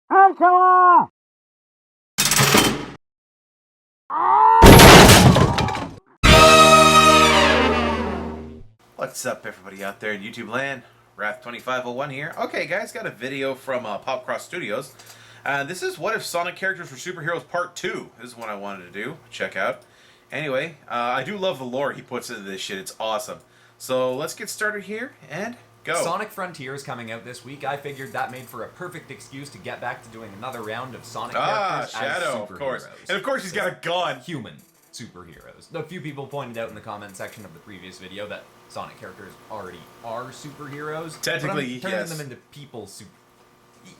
Angela! What's up, everybody out there in YouTube land? Wrath2501 here. Okay, guys, got a video from Popcross Studios. This is What If Sonic Characters Were Superheroes Part 2. This is what I wanted to do. Check out. Anyway, I do love the lore he puts into this shit. It's awesome. So let's get started here and go. Sonic Frontier is coming out this week. I figured that made for a perfect excuse to get back to doing another round of Sonic characters Shadow, as superheroes. of course. And of course he's got a gun. Human superheroes. A few people pointed out in the comment section of the previous video that Sonic characters already are superheroes. Technically, but I'm turning yes. them into people super...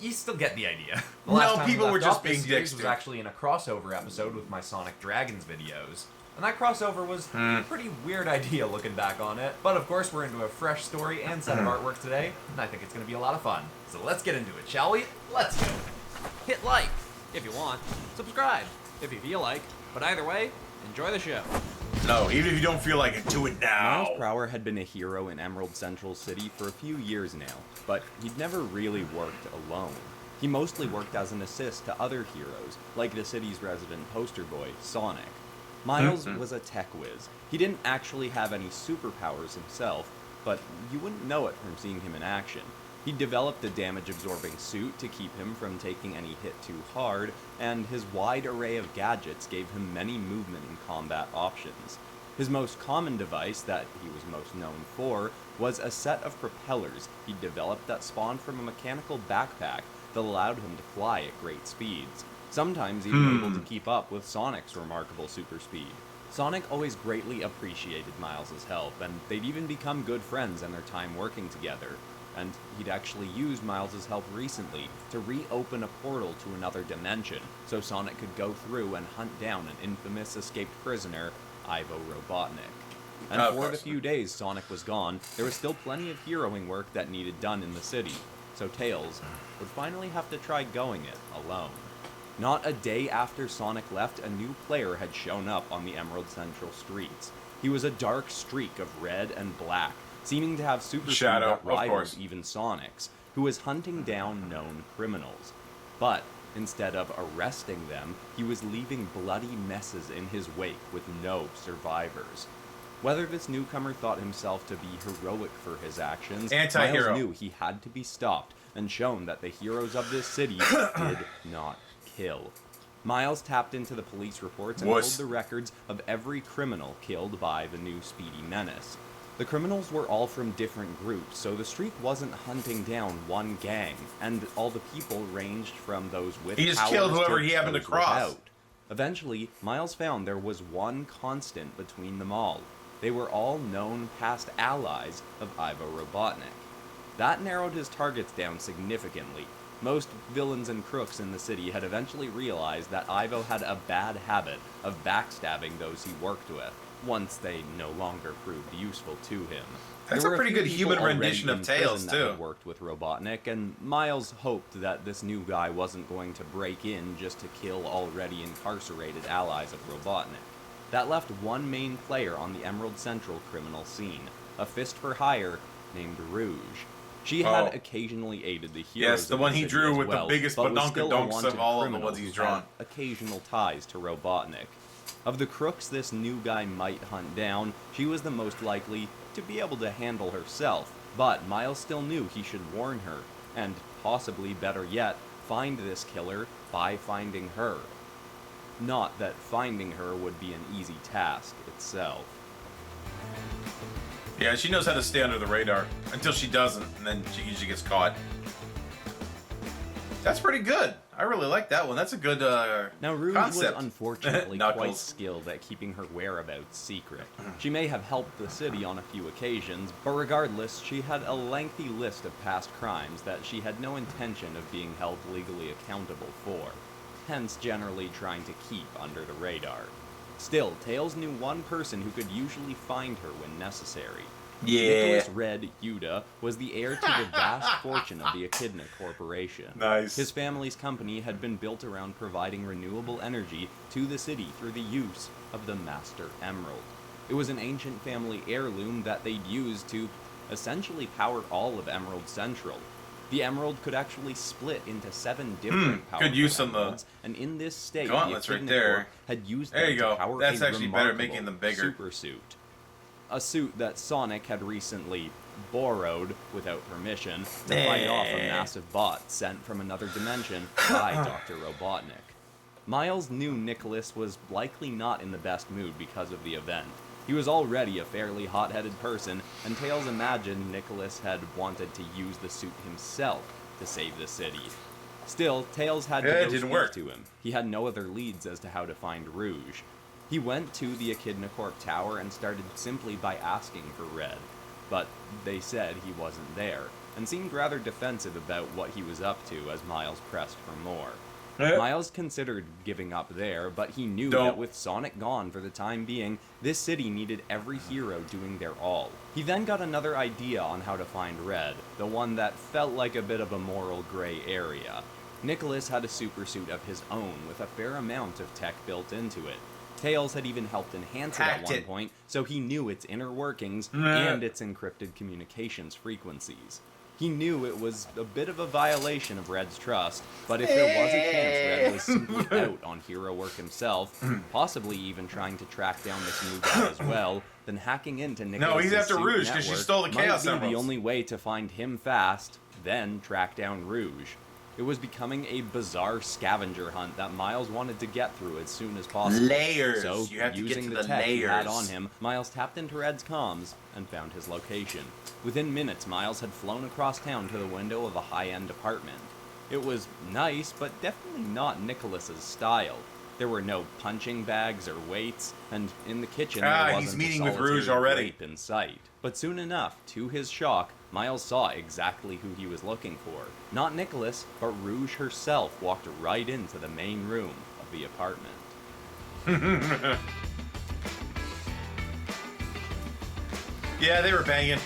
You still get the idea. The No, last time people we were left just off, this being series dicks was to it. actually in a crossover episode with my Sonic Dragons videos. And that crossover was a pretty weird idea looking back on it. But of course, we're into a fresh story and set of artwork today, and I think it's going to be a lot of fun. So let's get into it, shall we? Let's go. Hit like if you want, subscribe if you feel like, but either way, enjoy the show. No, even if you don't feel like it, do it now. Miles Prower had been a hero in Emerald Central City for a few years now, but he'd never really worked alone. He mostly worked as an assist to other heroes, like the city's resident poster boy, Sonic. Miles was a tech whiz. He didn't actually have any superpowers himself, but you wouldn't know it from seeing him in action. He developed a damage-absorbing suit to keep him from taking any hit too hard, and his wide array of gadgets gave him many movement and combat options. His most common device, that he was most known for, was a set of propellers he'd developed that spawned from a mechanical backpack that allowed him to fly at great speeds, sometimes even able to keep up with Sonic's remarkable super speed. Sonic always greatly appreciated Miles' help, and they'd even become good friends in their time working together. And he'd actually used Miles' help recently to reopen a portal to another dimension, so Sonic could go through and hunt down an infamous escaped prisoner, Ivo Robotnik. And for the few days Sonic was gone, there was still plenty of heroing work that needed done in the city, so Tails would finally have to try going it alone. Not a day after Sonic left, a new player had shown up on the Emerald Central streets. He was a dark streak of red and black, seeming to have super speed that rivaled even Sonic's, who was hunting down known criminals. But instead of arresting them, he was leaving bloody messes in his wake with no survivors. Whether this newcomer thought himself to be heroic for his actions, Anti-hero. Miles knew he had to be stopped and shown that the heroes of this city did not kill. Miles tapped into the police reports and pulled the records of every criminal killed by the new Speedy Menace. The criminals were all from different groups, so the streak wasn't hunting down one gang, and all the people ranged from those with He just powers killed whoever to he happened to those cross. without. Eventually, Miles found there was one constant between them all. They were all known past allies of Ivo Robotnik. That narrowed his targets down significantly. Most villains and crooks in the city had eventually realized that Ivo had a bad habit of backstabbing those he worked with, once they no longer proved useful to him. That's a pretty good human rendition of Tails, too. Had worked with Robotnik, and Miles hoped that this new guy wasn't going to break in just to kill already incarcerated allies of Robotnik. That left one main player on the Emerald Central criminal scene, a fist for hire named Rouge. She had occasionally aided the heroes. Yes, the one he drew with the biggest but was badonkadonks still a of wanted all of the criminal ones he's who had drawn. occasional ties to Robotnik. Of the crooks this new guy might hunt down, she was the most likely to be able to handle herself, but Miles still knew he should warn her, and possibly better yet, find this killer by finding her. Not that finding her would be an easy task itself. Yeah, she knows how to stay under the radar until she doesn't, and then she usually gets caught. That's pretty good. I really like that one. That's a good Now, Rouge concept. was unfortunately Knuckles. quite skilled at keeping her whereabouts secret. She may have helped the city on a few occasions, but regardless, she had a lengthy list of past crimes that she had no intention of being held legally accountable for, hence generally trying to keep under the radar. Still, Tails knew one person who could usually find her when necessary. Nicholas Red Yuda was the heir to the vast fortune of the Echidna Corporation. Nice. His family's company had been built around providing renewable energy to the city through the use of the Master Emerald. It was an ancient family heirloom that they'd used to essentially power all of Emerald Central. The emerald could actually split into 7 different powerful good use on the emeralds, and in this state, gauntlets the right Echidna there. Corp had used There them you to go. power That's a actually better, remarkable making them bigger. super suit. A suit that Sonic had recently borrowed, without permission, to fight off a massive bot sent from another dimension by Dr. Robotnik. Miles knew Nicholas was likely not in the best mood because of the event. He was already a fairly hot-headed person, and Tails imagined Nicholas had wanted to use the suit himself to save the city. Still, Tails had to it go didn't speak work. to him. He had no other leads as to how to find Rouge. He went to the Echidna Corp tower and started simply by asking for Red, but they said he wasn't there, and seemed rather defensive about what he was up to as Miles pressed for more. Miles considered giving up there, but he knew that with Sonic gone for the time being, this city needed every hero doing their all. He then got another idea on how to find Red, the one that felt like a bit of a moral gray area. Nicholas had a super suit of his own with a fair amount of tech built into it. Tails had even helped enhance it at one point, so he knew its inner workings and its encrypted communications frequencies. He knew it was a bit of a violation of Red's trust, but if there was a chance Red was simply out on hero work himself, possibly even trying to track down this new guy as well, then hacking into Nicholas' he's after suit Rouge because she network stole the Chaos might be the Emeralds. only way to find him fast, then track down Rouge. It was becoming a bizarre scavenger hunt that Miles wanted to get through as soon as possible. Layers. So, You have to get using to the the tech he had layers. on him, Miles tapped into Red's comms and found his location. Within minutes, Miles had flown across town to the window of a high-end apartment. It was nice, but definitely not Nicholas's style. There were no punching bags or weights, and in the kitchen there wasn't he's meeting a with solitary Rouge already. grape in sight. But soon enough, to his shock, Miles saw exactly who he was looking for. Not Nicholas, but Rouge herself walked right into the main room of the apartment. Yeah, they were banging.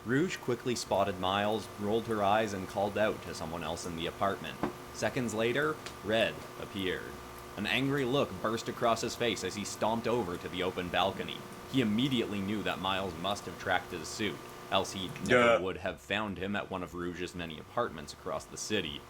Rouge quickly spotted Miles, rolled her eyes, and called out to someone else in the apartment. Seconds later, Red appeared. An angry look burst across his face as he stomped over to the open balcony. He immediately knew that Miles must have tracked his suit, else he never would have found him at one of Rouge's many apartments across the city.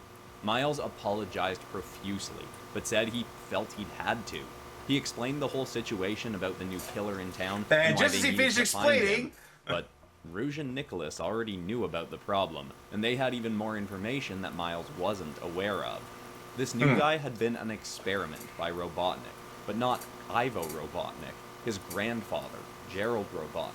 Miles apologized profusely, but said he felt he'd had to. He explained the whole situation about the new killer in town And why just they as he needed finished to find him, explaining... but Rouge and Nicholas already knew about the problem, and they had even more information that Miles wasn't aware of. This new guy had been an experiment by Robotnik, but not Ivo Robotnik, his grandfather, Gerald Robotnik.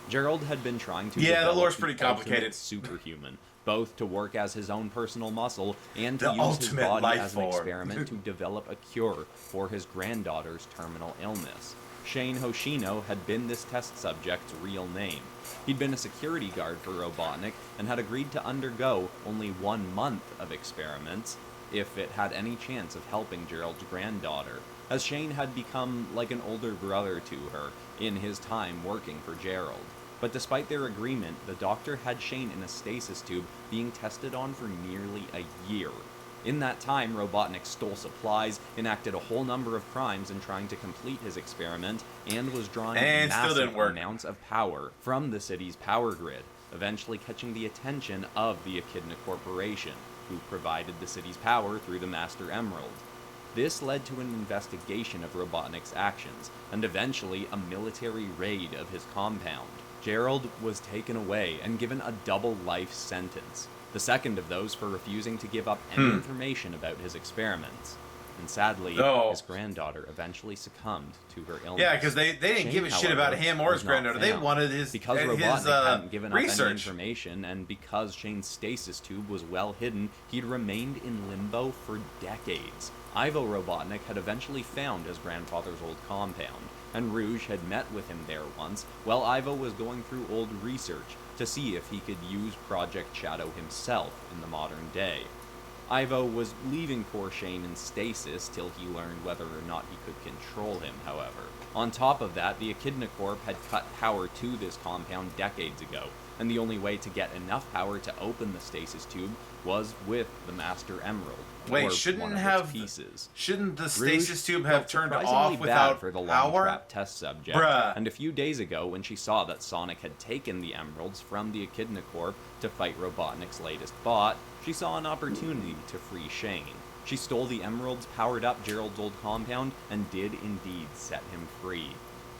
Gerald had been trying to Yeah, the develop lore's pretty the ultimate complicated. superhuman, both to work as his own personal muscle and to The use his ultimate body life as an form. experiment to develop a cure for his granddaughter's terminal illness. Shane Hoshino had been this test subject's real name. He'd been a security guard for Robotnik and had agreed to undergo only 1 month of experiments if it had any chance of helping Gerald's granddaughter, as Shane had become like an older brother to her in his time working for Gerald. But despite their agreement, the doctor had Shane in a stasis tube being tested on for nearly a year. In that time, Robotnik stole supplies, enacted a whole number of crimes in trying to complete his experiment, and was drawing And still massive didn't work. amounts of power from the city's power grid, eventually catching the attention of the Echidna Corporation, who provided the city's power through the Master Emerald. This led to an investigation of Robotnik's actions, and eventually a military raid of his compound. Gerald was taken away and given a double life sentence, the second of those for refusing to give up any information about his experiments. And sadly, his granddaughter eventually succumbed to her illness. Yeah, because they didn't Shane, give a shit however, about him or his was not granddaughter. They found. wanted his Because his, Robotnik hadn't given up any research. information, and because Shane's stasis tube was well hidden, he'd remained in limbo for decades. Ivo Robotnik had eventually found his grandfather's old compound, and Rouge had met with him there once, while Ivo was going through old research to see if he could use Project Shadow himself in the modern day. Ivo was leaving poor Shane in stasis till he learned whether or not he could control him, however. On top of that, the Echidna Corp had cut power to this compound decades ago, and the only way to get enough power to open the stasis tube was with the Master Emerald. Wait, or shouldn't one of its have pieces. Shouldn't the Rouge stasis tube have felt turned surprisingly off bad without for the long power? trap test subject, Bruh. and a few days ago when she saw that Sonic had taken the emeralds from the Echidna Corp to fight Robotnik's latest bot, she saw an opportunity to free Shane. She stole the emeralds, powered up Gerald's old compound, and did indeed set him free.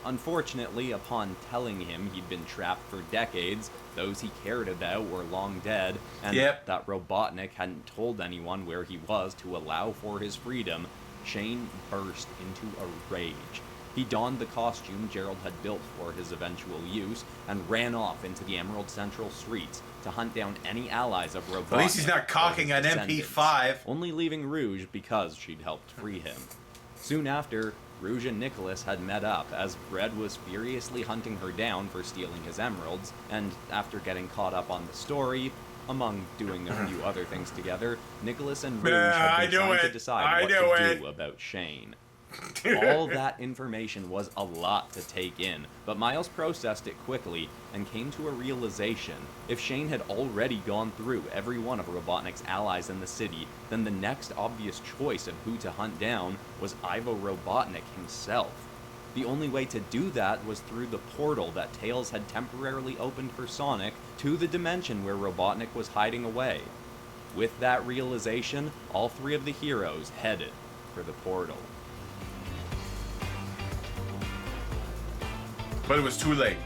Unfortunately, upon telling him he'd been trapped for decades, those he cared about were long dead, and that Robotnik hadn't told anyone where he was to allow for his freedom, Shane burst into a rage. He donned the costume Gerald had built for his eventual use, and ran off into the Emerald Central streets to hunt down any allies of Robotnik. At least he's not cocking an MP5. Only leaving Rouge because she'd helped free him. Soon after, Rouge and Nicholas had met up, as Red was furiously hunting her down for stealing his emeralds, and after getting caught up on the story, among doing a few other things together, Nicholas and Rouge had been trying to decide what to do about Shane. All that information was a lot to take in, but Miles processed it quickly and came to a realization. If Shane had already gone through every one of Robotnik's allies in the city, then the next obvious choice of who to hunt down was Ivo Robotnik himself. The only way to do that was through the portal that Tails had temporarily opened for Sonic to the dimension where Robotnik was hiding away. With that realization, all three of the heroes headed for the portal. But it was too late.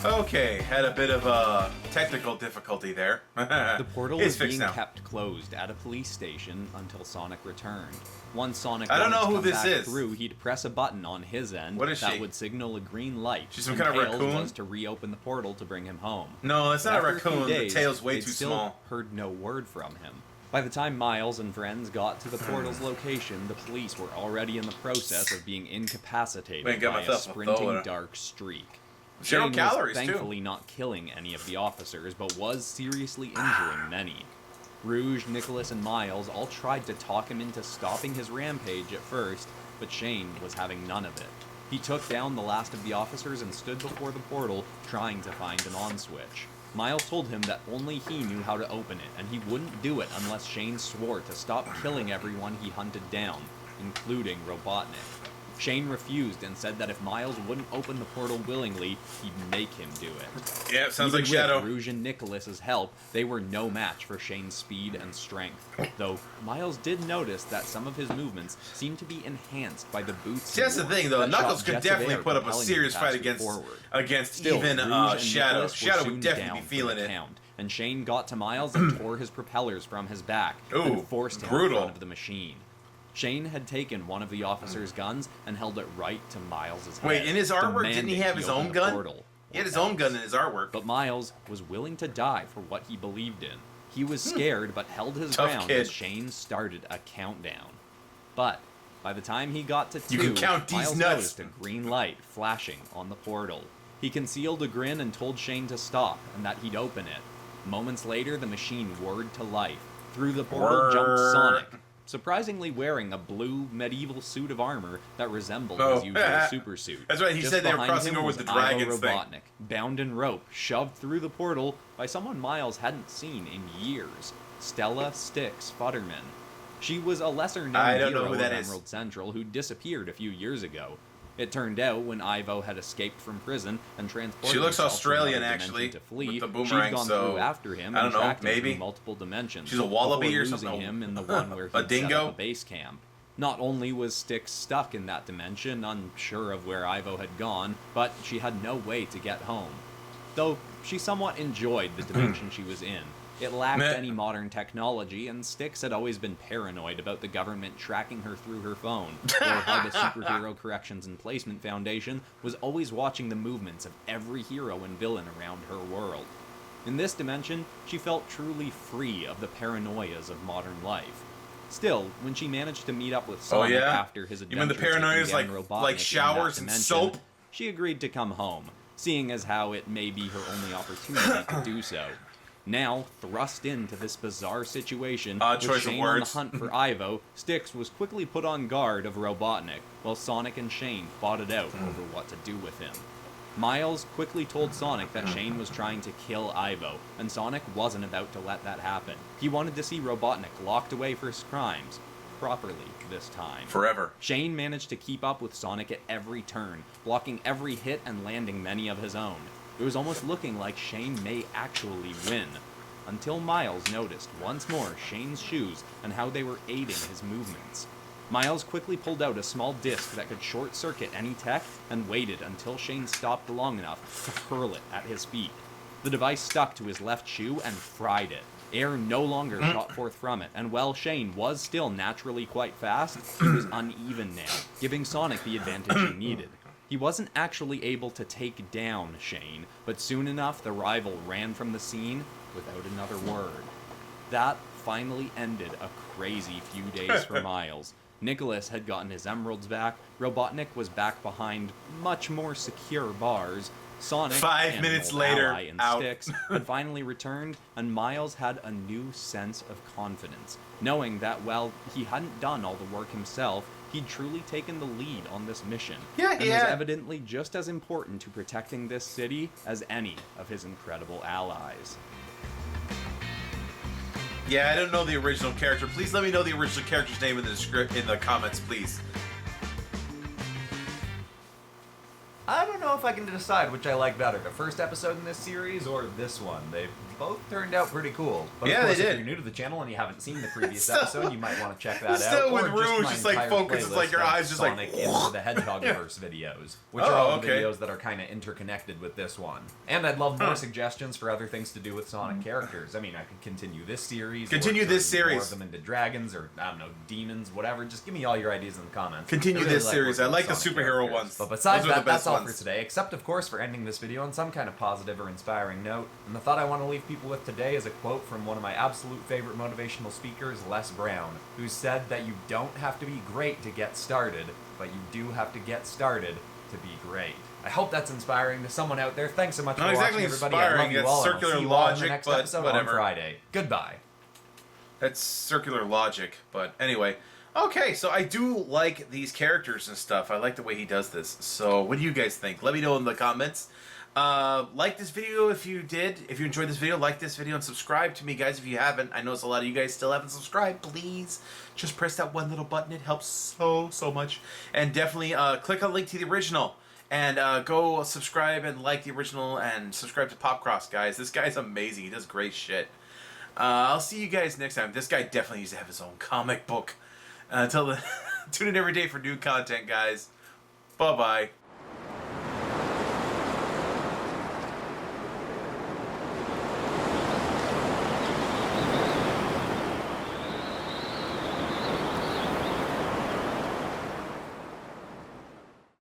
Okay, had a bit of a technical difficulty there. The portal It's was fixed being now. kept closed at a police station until Sonic returned. Once Sonic I don't wanted know to who come this back is. through, he'd press a button on his end What is that she? would signal a green light. She's some and kind of Tails raccoon? was to reopen the portal to bring him home. No, it's not a After few raccoon. The days, tail's way they'd too still small. heard no word from him. By the time Miles and friends got to the portal's location, the police were already in the process of being incapacitated Man, got by a myself a sprinting soda. dark streak. Zero Shane calories, was too. thankfully not killing any of the officers, but was seriously injuring many. Rouge, Nicholas, and Miles all tried to talk him into stopping his rampage at first, but Shane was having none of it. He took down the last of the officers and stood before the portal, trying to find an on switch. Miles told him that only he knew how to open it, and he wouldn't do it unless Shane swore to stop killing everyone he hunted down, including Robotnik. Shane refused and said that if Miles wouldn't open the portal willingly, he'd make him do it. Yeah, sounds Even like Shadow. with Rouge and Nicholas's help, they were no match for Shane's speed and strength. Though Miles did notice that some of his movements seemed to be enhanced by the boots. See, that's the thing, though. that Knuckles shot could jets of definitely air, put up a propelling serious him fight faster against forward. Still, even Rouge and Shadow. Nicholas were Shadow soon would definitely be down for feeling the it. count, and Shane got to Miles and tore his propellers from his back Ooh, and forced him brutal. in front of the machine. Shane had taken one of the officer's guns and held it right to Miles' head. Wait, in his artwork, didn't he demanding have his open own the gun? portal, He had or his own else. gun in his artwork. But Miles was willing to die for what he believed in. He was scared, but held his Tough ground kid. as Shane started a countdown. But by the time he got to You 2, can count these Miles nuts. noticed a green light flashing on the portal. He concealed a grin and told Shane to stop and that he'd open it. Moments later, the machine whirred to life. Through the portal jumped Sonic, surprisingly wearing a blue medieval suit of armor that resembled his usual super suit. That's right, he Just said they were behind crossing him over was with the Ivo dragons thing. Robotnik, bound in rope, shoved through the portal by someone Miles hadn't seen in years, Stella Styx Futterman. She was a lesser-known I don't know hero who that of is. Emerald Central who disappeared a few years ago. It turned out when Ivo had escaped from prison and transported She looks himself to Australian, another actually, dimension to flee, with the she'd boomerang, gone so through after him I don't and know, tracked him maybe. through multiple dimensions. She's a wallaby before or losing something? him in the one where A he'd set dingo? up a base camp. Not only was Styx stuck in that dimension, unsure of where Ivo had gone, but she had no way to get home. Though she somewhat enjoyed the dimension she was in. It lacked Meh. any modern technology, and Styx had always been paranoid about the government tracking her through her phone, or how the Superhero Corrections and Placement Foundation was always watching the movements of every hero and villain around her world. In this dimension, she felt truly free of the paranoias of modern life. Still, when she managed to meet up with Sonic yeah? after his You mean adventure the paranoias taking down like Robotnik in showers that and dimension, soap? she agreed to come home, seeing as how it may be her only opportunity to do so. Now, thrust into this bizarre situation, Odd with choice of Shane on the words. hunt for Ivo, Styx was quickly put on guard of Robotnik, while Sonic and Shane fought it out over what to do with him. Miles quickly told Sonic that Shane was trying to kill Ivo, and Sonic wasn't about to let that happen. He wanted to see Robotnik locked away for his crimes. Properly this time. Forever. Shane managed to keep up with Sonic at every turn, blocking every hit and landing many of his own. It was almost looking like Shane may actually win. Until Miles noticed once more Shane's shoes and how they were aiding his movements. Miles quickly pulled out a small disc that could short-circuit any tech and waited until Shane stopped long enough to hurl it at his feet. The device stuck to his left shoe and fried it. Air no longer shot forth from it, and while Shane was still naturally quite fast, he was uneven now, giving Sonic the advantage he needed. He wasn't actually able to take down Shane, but soon enough the rival ran from the scene without another word. That finally ended a crazy few days for Miles. Nicholas had gotten his emeralds back, Robotnik was back behind much more secure bars, Sonic, 5 and minutes an old later, ally in out. Sticks, had finally returned, and Miles had a new sense of confidence, knowing that while he hadn't done all the work himself, he'd truly taken the lead on this mission, Yeah, and he was had. evidently just as important to protecting this city as any of his incredible allies. Yeah, I don't know the original character. Please let me know the original character's name in the in the comments, please. I don't know if I can decide which I like better, the first episode in this series or this one. They both turned out pretty cool. But Yeah, of course, they if did. you're new to the channel and you haven't seen the previous Still- episode, you might want to check that Still out. with or Rouge, my just, like, entire focus, it's like your playlist of eyes just, like, Sonic into the Hedgehog-verse videos, which Oh, are all the okay. videos that are kind of interconnected with this one. And I'd love more suggestions for other things to do with Sonic characters. I mean, I could continue this series. Continue or this turn more series. of them into dragons, or, I don't know, demons, whatever. Just give me all your ideas in the comments. Continue I really this series. working I like with the Sonic superhero characters. ones. But besides Those are the that, that's best all ones. for today, except of course for ending this video on some kind of positive or inspiring note. And the thought I want to leave people with today is a quote from one of my absolute favorite motivational speakers, Les Brown, who said that you don't have to be great to get started, but you do have to get started to be great. I hope that's inspiring to someone out there. Thanks so much Not for exactly watching, everybody. I love inspiring, you it's all, and I'll circular see you all in logic, the next but episode whatever. on Friday. Goodbye. That's circular logic, but anyway. Okay, so I do like these characters and stuff. I like the way he does this. So what do you guys think? Let me know in the comments. Like this video if you did. If you enjoyed this video, like this video and subscribe to me, guys, if you haven't. I know it's a lot of you guys still haven't subscribed. Please just press that one little button. It helps so much. And definitely click on the link to the original. And go subscribe and like the original and subscribe to Popcross, guys. This guy's amazing. He does great shit. I'll see you guys next time. This guy definitely needs to have his own comic book. Until then, tune in every day for new content, guys. Bye-bye.